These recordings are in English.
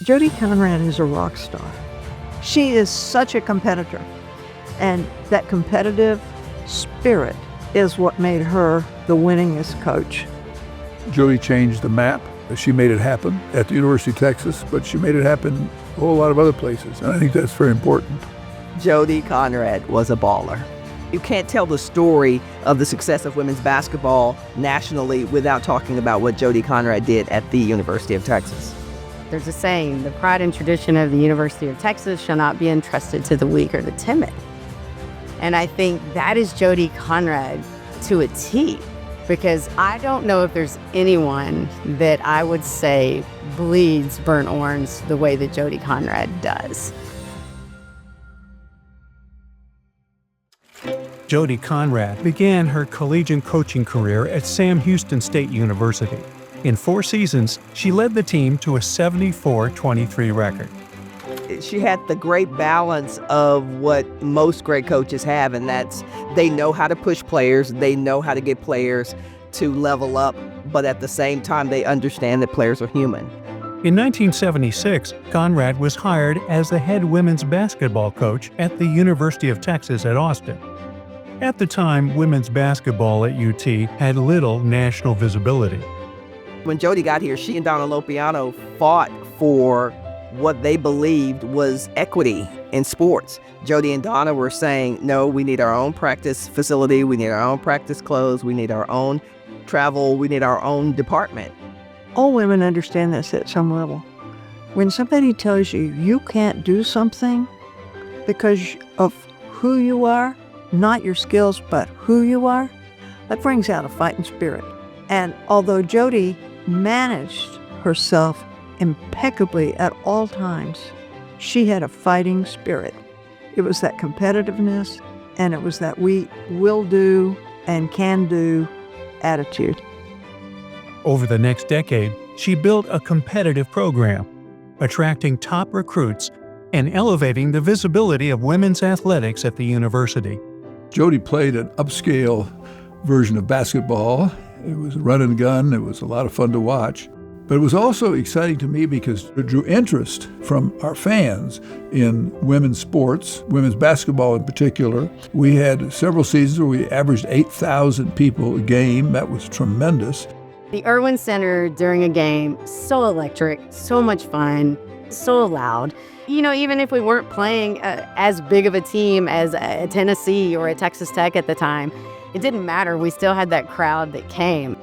Jody Conradt is a rock star. She is such a competitor, and that competitive spirit is what made her the winningest coach. Jody changed the map. She made it happen at the University of Texas, but she made it happen a whole lot of other places, and I think that's very important. Jody Conradt was a baller. You can't tell the story of the success of women's basketball nationally without talking about what Jody Conradt did at the University of Texas. There's a saying, the pride and tradition of the University of Texas shall not be entrusted to the weak or the timid. And I think that is Jody Conradt to a T, because I don't know if there's anyone that I would say bleeds burnt orange the way that Jody Conradt does. Jody Conradt began her collegiate coaching career at Sam Houston State University. In 4 seasons, she led the team to a 74-23 record. She had the great balance of what most great coaches have, and that's they know how to push players, they know how to get players to level up, but at the same time, they understand that players are human. In 1976, Conradt was hired as the head women's basketball coach at the University of Texas at Austin. At the time, women's basketball at UT had little national visibility. When Jody got here, she and Donna Lopiano fought for what they believed was equity in sports. Jody and Donna were saying, no, we need our own practice facility, we need our own practice clothes, we need our own travel, we need our own department. All women understand this at some level. When somebody tells you you can't do something because of who you are, not your skills, but who you are, that brings out a fighting spirit. And although Jody managed herself impeccably at all times, she had a fighting spirit. It was that competitiveness, and it was that we will do and can do attitude. Over the next decade, she built a competitive program, attracting top recruits and elevating the visibility of women's athletics at the university. Jody played an upscale version of basketball. It was a run and gun. It was a lot of fun to watch. But it was also exciting to me because it drew interest from our fans in women's sports, women's basketball in particular. We had several seasons where we averaged 8,000 people a game. That was tremendous. The Irwin Center during a game, so electric, so much fun, so loud. You know, even if we weren't playing as big of a team as a Tennessee or a Texas Tech at the time, it didn't matter. We still had that crowd that came.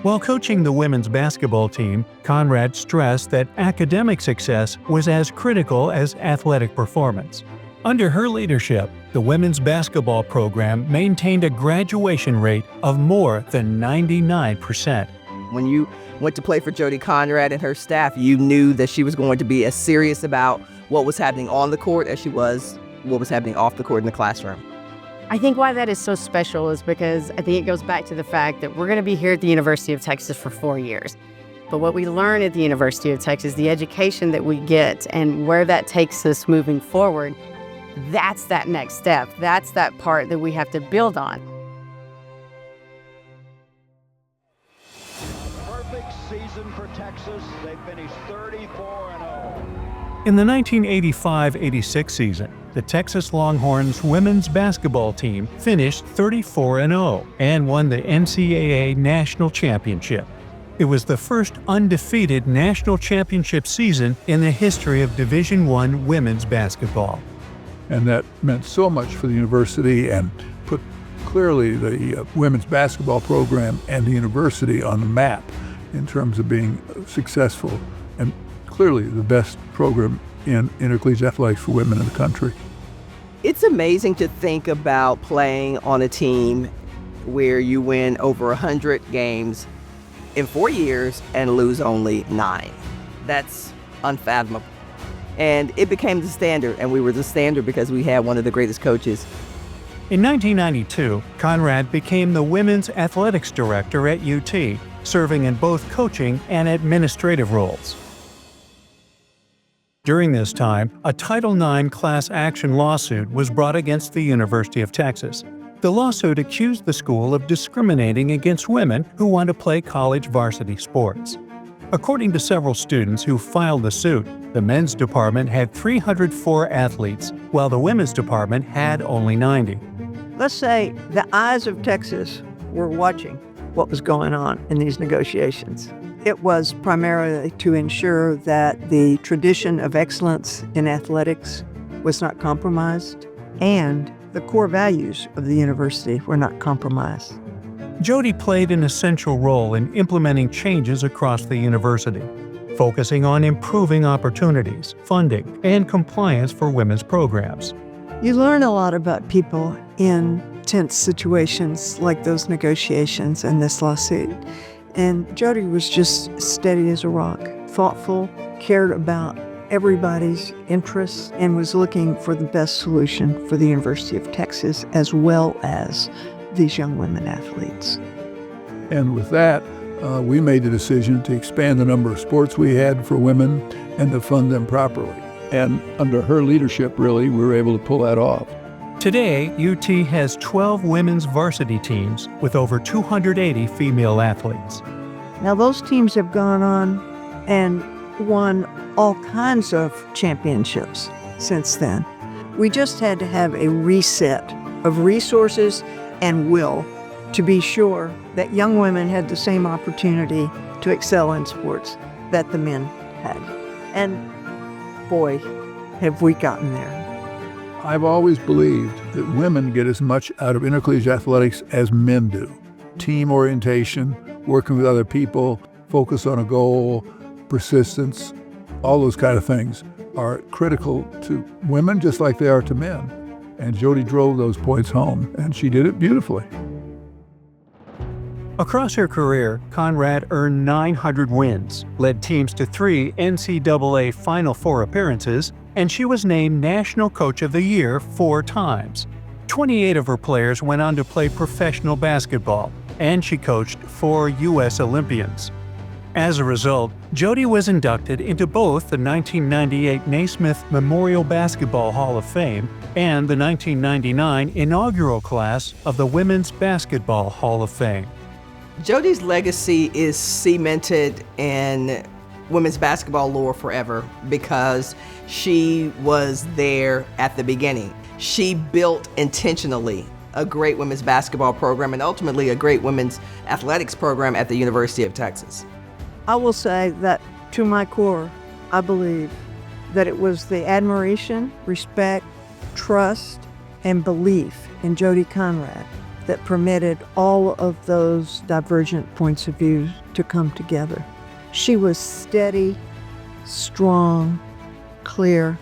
While coaching the women's basketball team, Conradt stressed that academic success was as critical as athletic performance. Under her leadership, the women's basketball program maintained a graduation rate of more than 99%. When you went to play for Jody Conradt and her staff, you knew that she was going to be as serious about what was happening on the court as she was what was happening off the court in the classroom. I think why that is so special is because I think it goes back to the fact that we're going to be here at the University of Texas for 4 years. But what we learn at the University of Texas, the education that we get and where that takes us moving forward, that's that next step. That's that part that we have to build on. Perfect season for Texas. They finished 34-0. In the 1985-86 season, the Texas Longhorns women's basketball team finished 34-0 and won the NCAA National Championship. It was the first undefeated national championship season in the history of Division I women's basketball. And that meant so much for the university and put clearly the women's basketball program and the university on the map in terms of being successful and clearly the best program in intercollegiate athletics for women in the country. It's amazing to think about playing on a team where you win over 100 games in 4 years and lose only 9. That's unfathomable. And it became the standard, and we were the standard because we had one of the greatest coaches. In 1992, Conradt became the women's athletics director at UT, serving in both coaching and administrative roles. During this time, a Title IX class action lawsuit was brought against the University of Texas. The lawsuit accused the school of discriminating against women who want to play college varsity sports. According to several students who filed the suit, The men's department had 304 athletes, while the women's department had only 90. Let's say the eyes of Texas were watching what was going on in these negotiations. It was primarily to ensure that the tradition of excellence in athletics was not compromised and the core values of the university were not compromised. Jody played an essential role in implementing changes across the university, focusing on improving opportunities, funding, and compliance for women's programs. You learn a lot about people in tense situations like those negotiations and this lawsuit. And Jody was just steady as a rock, thoughtful, cared about everybody's interests, and was looking for the best solution for the University of Texas as well as these young women athletes. And with that, we made the decision to expand the number of sports we had for women and to fund them properly. And under her leadership, really, we were able to pull that off. Today, UT has 12 women's varsity teams with over 280 female athletes. Now, those teams have gone on and won all kinds of championships since then. We just had to have a reset of resources and will to be sure that young women had the same opportunity to excel in sports that the men had. And boy, have we gotten there. I've always believed that women get as much out of intercollegiate athletics as men do. Team orientation, working with other people, focus on a goal, persistence, all those kind of things are critical to women just like they are to men. And Jody drove those points home, and she did it beautifully. Across her career, Conradt earned 900 wins, led teams to 3 NCAA Final Four appearances, and she was named National Coach of the Year 4 times. 28 of her players went on to play professional basketball, and she coached 4 U.S. Olympians. As a result, Jody was inducted into both the 1998 Naismith Memorial Basketball Hall of Fame and the 1999 inaugural class of the Women's Basketball Hall of Fame. Jody's legacy is cemented in women's basketball lore forever because she was there at the beginning. She built intentionally a great women's basketball program and ultimately a great women's athletics program at the University of Texas. I will say that to my core, I believe that it was the admiration, respect, trust, and belief in Jody Conradt that permitted all of those divergent points of view to come together. She was steady, strong, clear,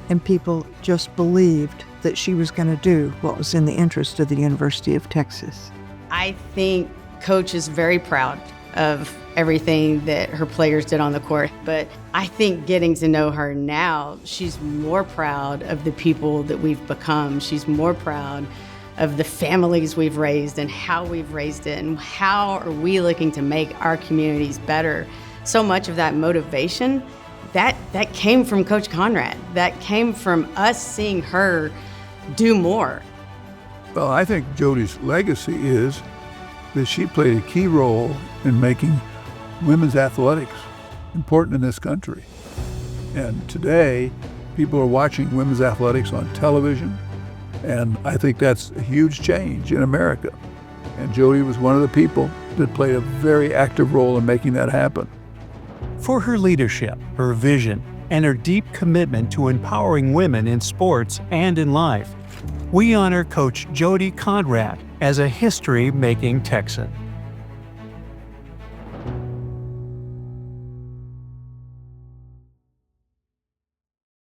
and people just believed that she was going to do what was in the interest of the University of Texas. I think Coach is very proud of everything that her players did on the court, but I think getting to know her now, she's more proud of the people that we've become. She's more proud of the families we've raised and how we've raised it and how are we looking to make our communities better. So much of that motivation, that came from Coach Conradt. That came from us seeing her do more. Well, I think Jody's legacy is that she played a key role in making women's athletics important in this country. And today, people are watching women's athletics on television, and I think that's a huge change in America. And Jody was one of the people that played a very active role in making that happen. For her leadership, her vision, and her deep commitment to empowering women in sports and in life, we honor Coach Jody Conradt as a history-making Texan.